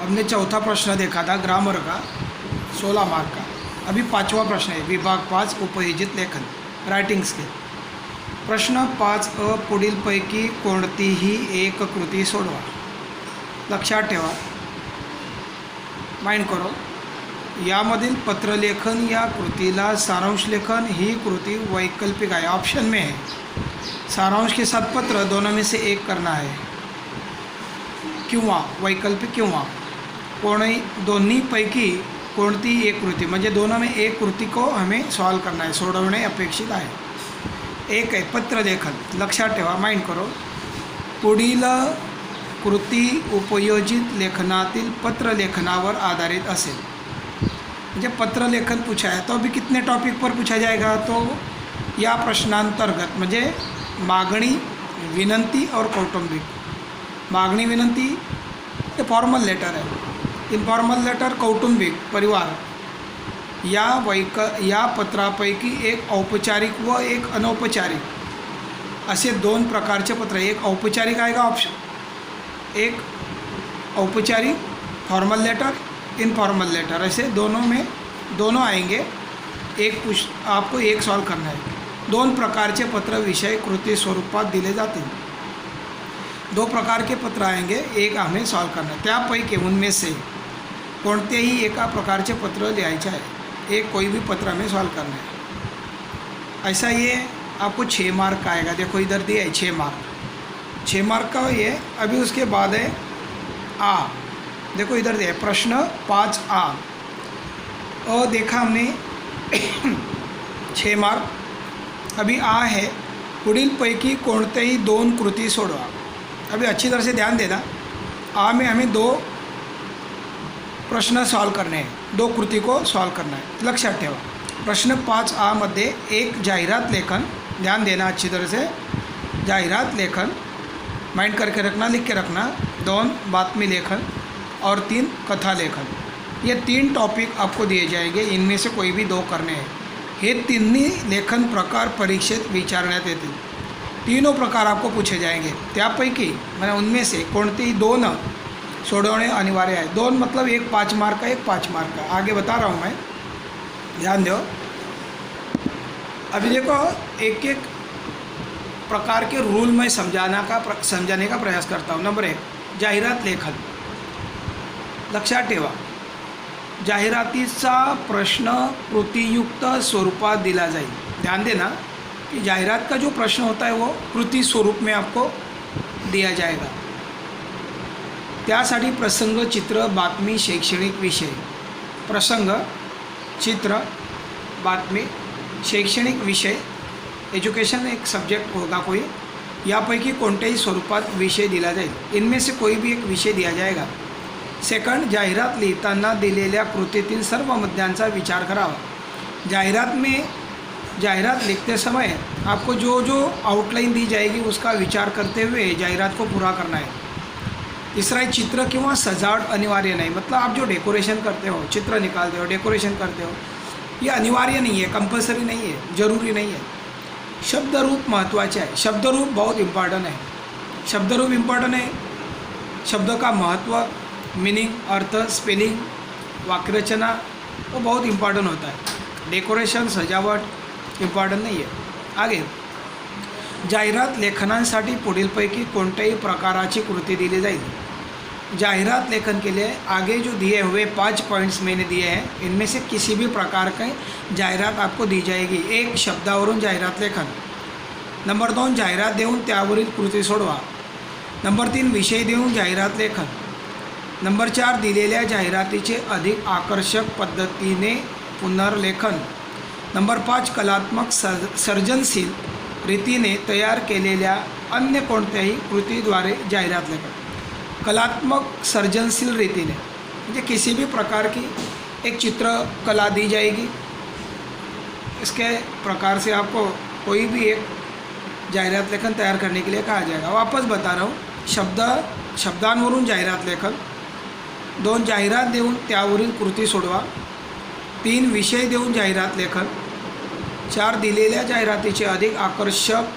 हमने चौथा प्रश्न देखा था ग्रामर का 16 मार्क का। अभी पांचवा प्रश्न है विभाग 5 उपयोजित लेखन रायटिंग स्किल। प्रश्न 5 पुढीलपैकी कोणतीही एक कृती सोडवा। लक्षात ठेवा, माइंड करो। यामधील पत्रलेखन या कृतीला सारांश लेखन ही कृती वैकल्पिक आहे, ऑप्शन में है। सारांश के साथ पत्र दोनों में से एक करना है, किंवा वैकल्पिक किंवा दोन्ही पैकी कोणती एक कृती, म्हणजे दोनों में एक कृती को हमें सॉल्व करना है, सोडवणे अपेक्षित आहे। एक आहे पत्रलेखन। लक्षात ठेवा, माइंड करो। पुढील कृती उपयोजित लेखनातील पत्रलेखनावर आधारित असेल। म्हणजे पत्रलेखन पूछा है तो अभी कितने टॉपिक पर पूछा जाएगा, तो या प्रश्नांतर्गत म्हणजे मागणी, विनंती और कौटुंबिक। मागणी विनंती ये फॉर्मल लेटर है, इनफॉर्मल लेटर कौटुंबिक परिवार। या पत्रापैकी एक औपचारिक व एक अनौपचारिक असे दोन प्रकारचे पत्र। एक औपचारिक आएगा ऑप्शन, एक औपचारिक फॉर्मल लेटर, इनफॉर्मल लेटर, ऐसे दोनों आएंगे। आपको एक सॉल्व करना है। दोन प्रकारचे पत्र विषय कृती स्वरूपात दिले जातील। दो प्रकार के पत्र आएंगे, एक हमें सॉल्व करना है। त्यापैकी उनमें से कोणतेही एका प्रकारचे पत्र लिहायचे आहे। एक कोई भी पत्र हमें सॉल्व करना है। ऐसा ये आपको 6 मार्क का आएगा। देखो इधर दिया है 6 मार्क, 6 मार्क का ये। अभी उसके बाद है आ, देखो इधर दिया है प्रश्न 5A। देखा हमने 6 मार्क। अभी आ है पुढीलपैकी कोणतेही दोन कृती सोडवा। अभी अच्छी तरह से ध्यान देना। आ में हमें 2 प्रश्न सॉल्व करने हैं, 2 कृती को सॉल्व करना है। लक्षात ठेवा, प्रश्न 5A मध्ये एक जाहिरात लेखन, ध्यान देना अच्छी तरह से। जाहिरात लेखन माइंड करके रखना, लिख के रखना। 2 बातमी लेखन और 3 कथा लेखन। ये 3 टॉपिक आपको दिए जाएंगे, इनमें से कोई भी 2 करने हैं। हे तिन्ही लेखन प्रकार परीक्षेत विचारण्यात येतील। तीनों प्रकार आपको पूछे जाएंगे। त्यापैकी मैंने उनमें से कोणतेही 2 सोडवणे अनिवार्य है। 2 मतलब एक 5 मार्क का, एक 5 मार्क का। आगे बता रहा हूँ मैं, ध्यान दो। अभी देखो एक एक प्रकार के रूल में समझाने का प्रयास करता हूँ। नंबर 1 जाहिरात लेखन। लक्षात ठेवा, जाहिरातीचा प्रश्न कृतीयुक्त स्वरूपात दिला जाईल। ध्यान देना कि जाहिरात का जो प्रश्न होता है वो कृति स्वरूप में आपको दिया जाएगा। त्यासाठी प्रसंग, चित्र, बातमी, शैक्षणिक विषय। प्रसंग, चित्र, बातमी, शैक्षणिक विषय, एजुकेशन एक सब्जेक्ट होगा कोई, यापैकी कोणत्याही स्वरूपात विषय दिला जाईल। इनमें से कोई भी एक विषय दिया जाएगा। सेकंड, जाहिरात लिहिताना दिलेल्या कृतीतील सर्व मुद्द्यांचा विचार करावा। जाहिरात लिखते समय आपको जो जो आउटलाइन दी जाएगी उसका विचार करते हुए जाहिरात को पूरा करना है। तीसरा है चित्र किंवा सजावट अनिवार्य नहीं। मतलब आप जो डेकोरेशन करते हो, चित्र निकालते हो, डेकोरेशन करते हो, ये अनिवार्य नहीं है, कंपल्सरी नहीं है, जरूरी नहीं है। शब्दरूप महत्त्वाचे आहे। शब्दरूप बहुत इम्पॉर्टंट है। शब्दरूप इम्पॉर्टंट है। शब्द का महत्व, मीनिंग, अर्थ, स्पेलिंग, वाक्यरचना वो बहुत इम्पॉर्टेंट होता है। डेकोरेशन, सजावट इम्पॉर्टेंट नहीं है। आगे, जाहिरात लेखनासाठी पुढीलपैकी कोणत्याही प्रकाराची कृती दिली जाईल। जाहिरात लेखन के लिए आगे जो दिए हुए 5 पॉइंट्स मैंने दिए हैं, इनमें से किसी भी प्रकार की जाहिरात आपको दी जाएगी। 1 शब्दावरून जाहिरात लेखन। नंबर 2 जाहिरात देऊन त्यावरील कृती सोडवा। नंबर 3 विषय देऊन जाहिरात लेखन। नंबर 4 दिलेल्या जाहिरातीचे अधिक आकर्षक पद्धतीने पुनर्लेखन। नंबर 5 कलात्मक सर्जनशील रीतीने तयार केलेल्या अन्य कोणत्याही कृतीद्वारे जाहिरात लेखन। कलात्मक सर्जनशील रीतीने म्हणजे किसी भी प्रकार की एक चित्रकला दी जाएगी, इसके प्रकार से आपको कोई भी एक जाहिरात लेखन तैयार करने के लिए कहा जाएगा। वापस बता रहा हूँ, शब्दांवरून जाहिरात लेखन। 2 जाहिरात देऊन त्यावरील कृती सोडवा। 3 विषय देऊन जाहिरात लेखन। 4 दिलेल्या जाहिरातीचे अधिक आकर्षक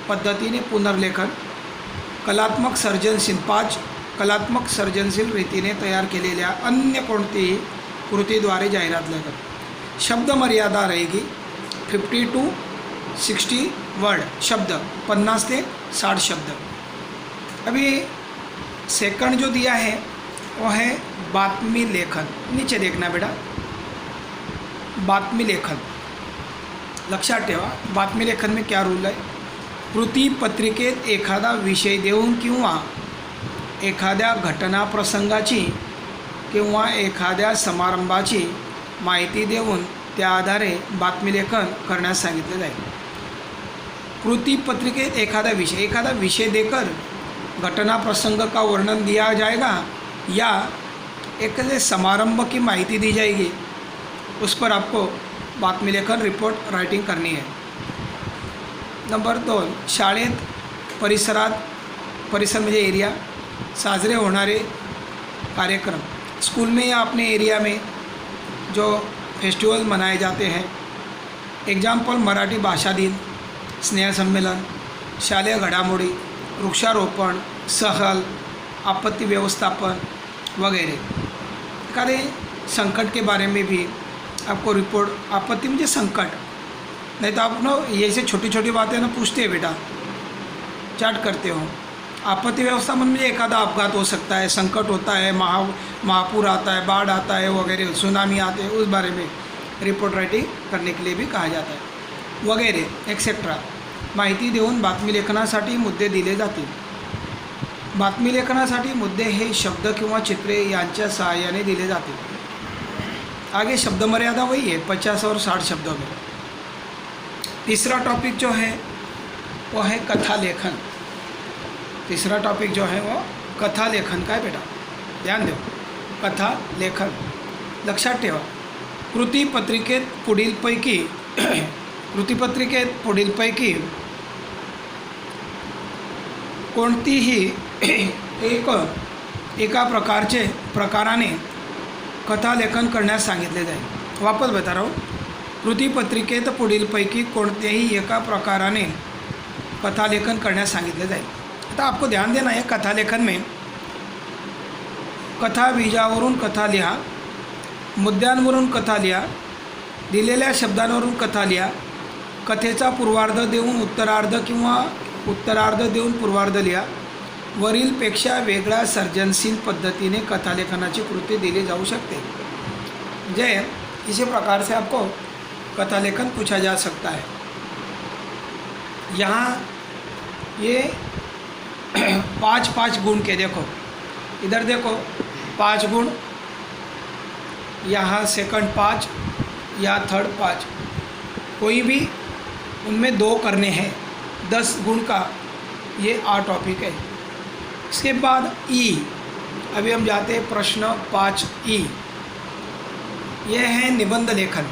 पद्धतीने पुनर्लेखन। कलात्मक सर्जनशील 5 कलात्मक सर्जनशील रीतीने तयार केलेल्या अन्य कोणतीही कृतीद्वारे जाहिरात लेखन। शब्द मर्यादा रहेगी 50 to 60 वर्ड, शब्द 50 से 60 शब्द। अभी सेकंड जो दिया है वो है बातमी लेखन। नीचे देखना बेटा, बातमी लेखन लक्षात ठेवा। बातमी लेखन में क्या रूल आहे? कृती पत्रिकेत एखादा विषय देऊन किंवा एखाद्या घटना प्रसंगाची किंवा एखाद्या समारंभाची माहिती देऊन त्या आधारे बातमी लेखन करण्यास सांगितले जाईल। कृती पत्रिकेत एखादा विषय देकर घटना प्रसंग का वर्णन दिया जाएगा या एक समारंभ की माहिती दी जाएगी, उस पर आपको बातमी लेखन रिपोर्ट राइटिंग करनी है। नंबर 2, शाळेत परिसर म्हणजे एरिया साजरे होणारे कार्यक्रम, स्कूल में या अपने एरिया में जो फेस्टिवल मनाए जाते हैं, एग्जाम्पल मराठी भाषा दिन, स्नेह संमेलन, शालेय घडामोडी, वृक्षारोपण, सहल, आपत्ति व्यवस्थापन वगैरह। एखादे संकट के बारे में भी आपको रिपोर्ट, आपत्ति मुझे संकट, नहीं तो आप ना ये से छोटी छोटी बातें ना पूछते हैं बेटा, चैट करते हो। आपत्ति व्यवस्थापन में एखादा अपघात हो सकता है, संकट होता है, महापूर आता है, बाढ़ आता है वगैरह, सुनामी आते हैं, उस बारे में रिपोर्ट राइटिंग करने के लिए भी कहा जाता है वगैरह एक्सेट्रा। माहिती देऊन बातमी लेखनासाठी मुद्दे दिले जातील। बातमी लेखनासाठी मुद्दे हे शब्द किंवा चित्रे यांच्या सहाय्याने दिले जातील। आगे शब्द मर्यादा वही है 50 और 60 शब्दों में। तीसरा टॉपिक जो है वो है कथा लेखन। तीसरा टॉपिक जो है वो कथा लेखन का है बेटा, ध्यान दो। कथा लेखन लक्षात ठेवा। कृतीपत्रिकेत पुढीलपैकी कोणतीही एका प्रकाराने कथा लेखन करण्यास सांगितले जाईल। वापस बता रहा हूँ, कृतीपत्रिकेत पुढीलपैकी कोणत्याही एका प्रकाराने कथा लेखन करण्यास सांगितले जाईल। आता आपको ध्यान देना है, कथा लेखन में कथा बीजावरून कथा लिहा, मुद्द्यांवरून कथा लिहा, दिलेल्या शब्दांवरून कथा लिहा, कथेचा पूर्वार्ध देऊन उत्तरार्ध किंवा उत्तरार्ध देऊन पूर्वार्ध लिहा। वरीलपेक्षा वेगळ्या सर्जनशील पद्धतीने कथालेखनाची कृती दिली जाऊ सकते। म्हणजे इसी प्रकार से आपको कथालेखन पूछा जा सकता है। यहाँ ये 5 गुण के देखो, इधर देखो 5 गुण, यहाँ सेकंड 5 या थर्ड 5, कोई भी उनमें 2 करने हैं। 10 गुण का ये टॉपिक है। इसके बाद ई, अभी हम जाते हैं प्रश्न 5E। यह है निबंध लेखन।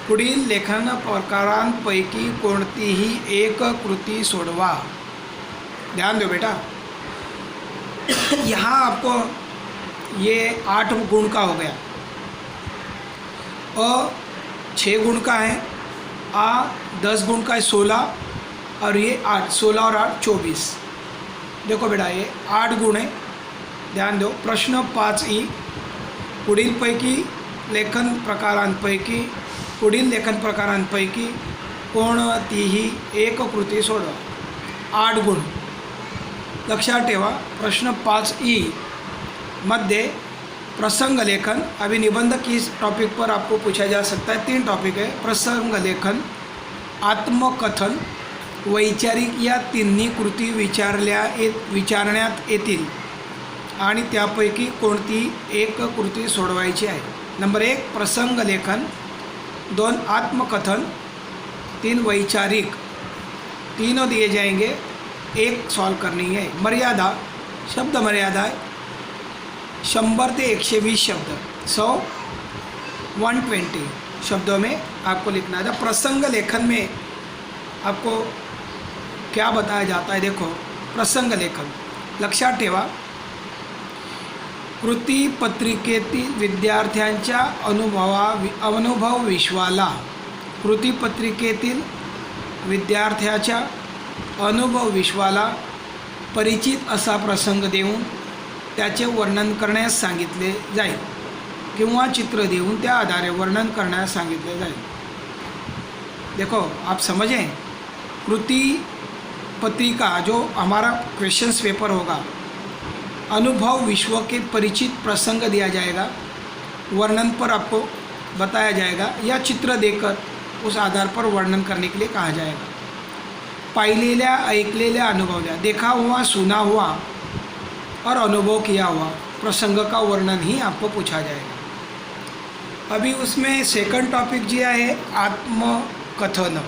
पुढील लेखन प्रकारांपैकी कोणतीही एक कृती सोडवा। ध्यान दो बेटा, यहाँ आपको ये 8 गुण का हो गया, 6 गुण का है, 10 गुण का है 16, और ये 8, 16 और 8 24। देखो बेटा ये 8 गुण है, ध्यान दो। प्रश्न 5E, पुढील लेखन प्रकारांपैकी कोणतीही एक कृती सोडवा। 8 गुण लक्षात ठेवा। प्रश्न 5E मध्ये प्रसंग लेखन। अभी निबंध किस टॉपिक पर आपको पूछा जा सकता है? 3 टॉपिक है, प्रसंग लेखन, आत्मकथन, वैचारिक या तिन्ही कृती विचारण्यात येतील आणि त्यापैकी कोणती एक कृती सोडवायची आहे। नंबर 1 प्रसंग लेखन, 2 आत्मकथन, 3 वैचारिक, तीनों दिए जाएंगे, 1 सॉल्व करनी है। मर्यादा, शब्द मर्यादा है 100 से 120 शब्द, 120 शब्दों में आपको लिखना है। प्रसंग लेखन में आपको क्या बताया जाता है? देखो प्रसंग लेखन लक्षात ठेवा। कृती पत्रिकेतील विद्यार्थ्यांच्या अनुभव विश्वाला, कृतीपत्रिकेतील विद्यार्थ्याच्या अनुभव विश्वाला परिचित असा प्रसंग देऊन त्याचे वर्णन करण्यास सांगितले जाईल किंवा चित्र देऊन त्या आधारे वर्णन करण्यास सांगितले जाईल. देखो आप समझें, कृति पत्रिका जो हमारा क्वेश्चंस पेपर होगा, अनुभव विश्व के परिचित प्रसंग दिया जाएगा, वर्णन पर आपको बताया जाएगा या चित्र देकर उस आधार पर वर्णन करने के लिए कहा जाएगा. पाहिलेल्या ऐकलेल्या अनुभवल्या, देखा हुआ सुना हुआ और अनुभव किया हुआ प्रसंग का वर्णन ही आपको पूछा जाएगा. अभी उसमें सेकंड टॉपिक जी आहे आत्मकथन.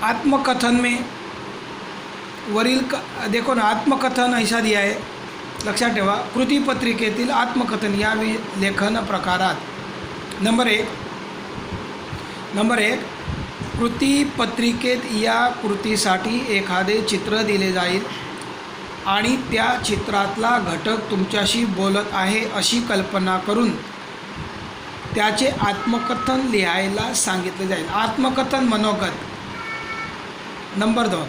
आत्मकथन में वरील देखो ना, आत्मकथन ऐसा दिया आहे, लक्षात ठेवा. कृतीपत्रिकेतील आत्मकथन या लेखन प्रकारात नंबर एक कृतीपत्रिकेत या कृतीसाठी एखादे चित्र दिले जाईल आणि त्या चित्रातला घटक तुमच्याशी बोलत आहे अशी कल्पना करून त्याचे आत्मकथन लिहायला सांगितले जाईल. आत्मकथन मनोगत. नंबर 2,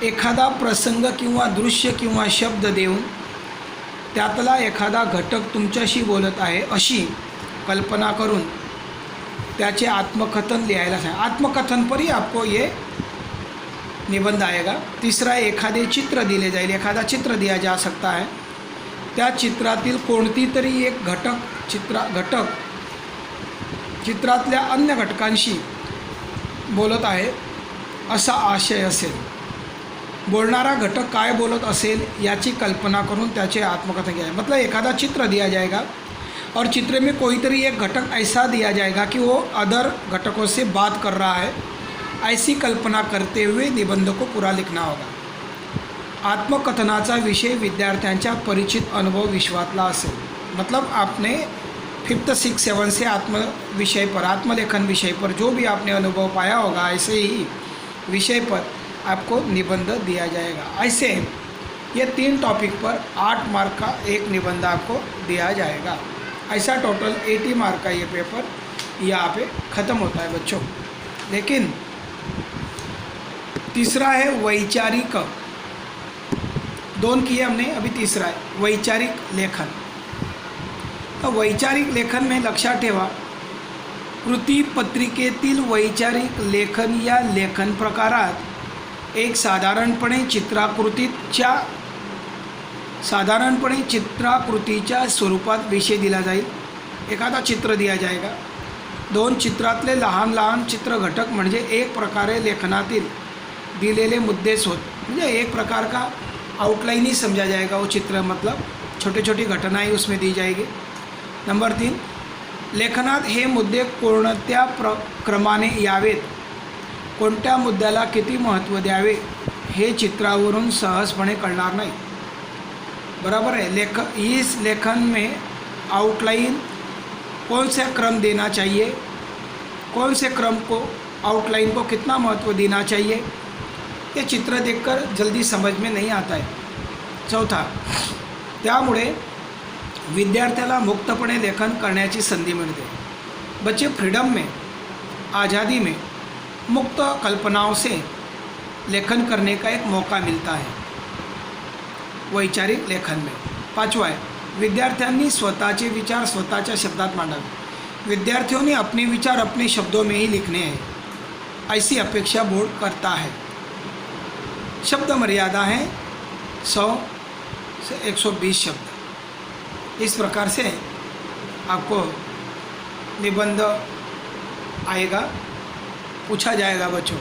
एखादा प्रसंग किंवा दृश्य किंवा शब्द देऊन त्यातला एखादा घटक तुमच्याशी बोलत आहे अशी कल्पना करून त्याचे आत्मकथन लिहायला सांग. आत्मकथन पर ही आपको ये निबंध आएगा. तीसरा, एखादे चित्र दिले जाईल, एखादा चित्र दिया जा सकता है, त्या चित्रातील कोणती तरी एक घटक चित्रातल्या अन्य घटकांशी बोलत आहे असा आशय असेल. बोलणारा घटक काय बोलत असेल याची कल्पना करून त्याचे आत्मकथन किया. मतलब एखादा चित्र दिया जाएगा और चित्र में कोई तरी एक घटक ऐसा दिया जाएगा कि वो अदर घटकों से बात कर रहा है, ऐसी कल्पना करते हुए निबंध को पूरा लिखना होगा. आत्मकथनाचा विषय विद्यार्थ्यांच्या परिचित अनुभव विश्वातला असेल. मतलब आपने 5th 6th 7th से आत्मलेखन विषय पर जो भी आपने अनुभव पाया होगा, ऐसे ही विषय पर आपको निबंध दिया जाएगा. ऐसे ये 3 टॉपिक पर 8 मार्क का एक निबंध आपको दिया जाएगा. ऐसा टोटल 80 मार्क का ये पेपर यहाँ पे ख़त्म होता है बच्चों. लेकिन तीसरा है वैचारिक. 2 किए हमने, अभी तीसरा है वैचारिक लेखन. तो वैचारिक लेखन में लक्षात ठेवा, कृतीपत्रिकेतील वैचारिक लेखन या लेखन प्रकारात एक साधारणपणे चित्राकृतीच्या स्वरूपात विषय दिला जाईल. एखादा चित्र दिया जाएगा. 2 चित्रातले लहान लहान चित्र घटक म्हणजे एक प्रकारे लेखनातील दिलेले मुद्देच होत. म्हणजे एक प्रकार का आउटलाइन ही समझा जाएगा वो चित्र. मतलब छोटी छोटी घटनाएं उसमें दी जाएगी. नंबर 3, लेखनात हे मुद्दे कोणत्या क्रमाने यावेत, कोणत्या मुद्द्याला किती महत्त्व द्यावे हे चित्रावरून सहजपणे कळणार नाही. बराबर है. इस लेखन में आउटलाइन कौन सा क्रम देना चाहिए, कौन से क्रम को आउटलाइन को कितना महत्व देना चाहिए, ये चित्र देखकर जल्दी समझ में नहीं आता है. 4था, त्यामुळे विद्यार्थ्याला मुक्तपणे लेखन करण्याची संधी मिळते. बच्चे फ्रीडम में, आज़ादी में, मुक्त कल्पनाओं से लेखन करने का एक मौका मिलता है वैचारिक लेखन में. 5वां है, विद्यार्थ्यांनी स्वतःचे विचार स्वतःच्या शब्दात मांडावे. विद्यार्थियों ने अपने विचार अपने शब्दों में ही लिखने हैं, ऐसी अपेक्षा बोर्ड करता है. शब्द मर्यादा है 100 से 120 शब्द. इस प्रकार से आपको निबंध आएगा, पूछा जाएगा बच्चों.